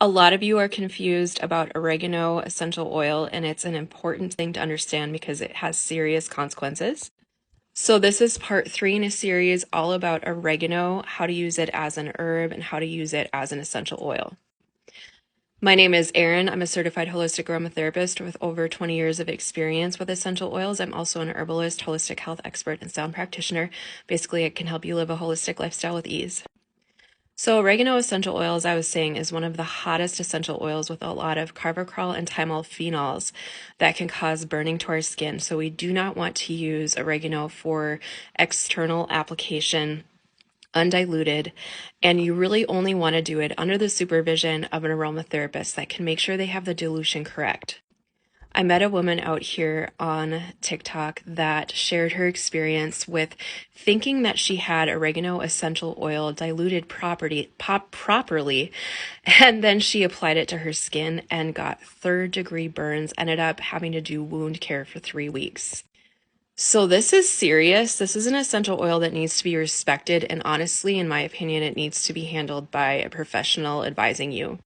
A lot of you are confused about oregano essential oil, and it's an important thing to understand because it has serious consequences. So, this is part 3 in a series all about oregano, how to use it as an herb, and how to use it as an essential oil. My name is Erin. I'm a certified holistic aromatherapist with over 20 years of experience with essential oils. I'm also an herbalist, holistic health expert, and sound practitioner. Basically, it can help you live a holistic lifestyle with ease. So, oregano essential oil, as I was saying, is one of the hottest essential oils with a lot of carvacrol and thymol that can cause burning to our skin. So, we do not want to use oregano for external application undiluted, and you really only want to do it under the supervision of an aromatherapist that can make sure they have the dilution correct. I met a woman out here on TikTok that shared her experience with thinking that she had oregano essential oil diluted properly, and then she applied it to her skin and got third-degree burns, ended up having to do wound care for 3 weeks. So this is serious. This is an essential oil that needs to be respected, and honestly, in my opinion, it needs to be handled by a professional advising you.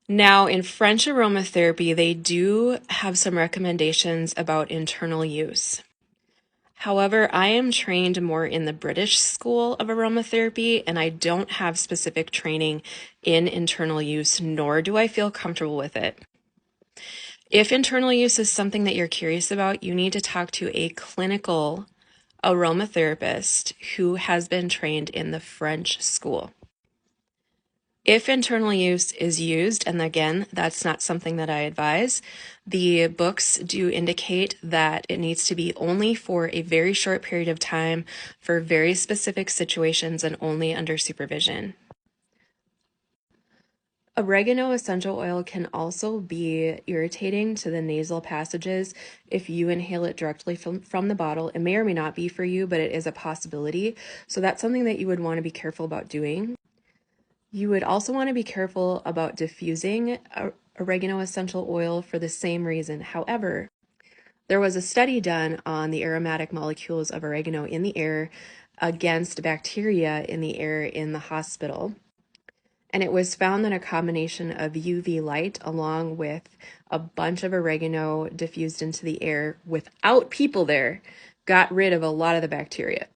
Now, in French aromatherapy, they do have some recommendations about internal use. However, I am trained more in the British school of aromatherapy, and I don't have specific training in internal use, nor do I feel comfortable with it. If internal use is something that you're curious about, you need to talk to a clinical aromatherapist who has been trained in the French school. If internal use is used, and again, that's not something that I advise, the books do indicate that it needs to be only for a very short period of time for very specific situations and only under supervision. Oregano essential oil can also be irritating to the nasal passages if you inhale it directly from the bottle. It may or may not be for you, but it is a possibility. So that's something that you would want to be careful about doing. You would also want to be careful about diffusing oregano essential oil for the same reason. However, there was a study done on the aromatic molecules of oregano in the air against bacteria in the air in the hospital. And it was found that a combination of UV light along with a bunch of oregano diffused into the air without people there got rid of a lot of the bacteria.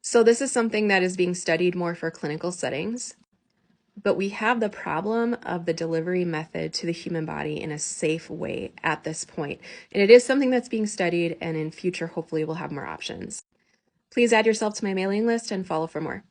So this is something that is being studied more for clinical settings. But we have the problem of the delivery method to the human body in a safe way at this point. And it is something that's being studied, and in future, hopefully, we'll have more options. Please add yourself to my mailing list and follow for more.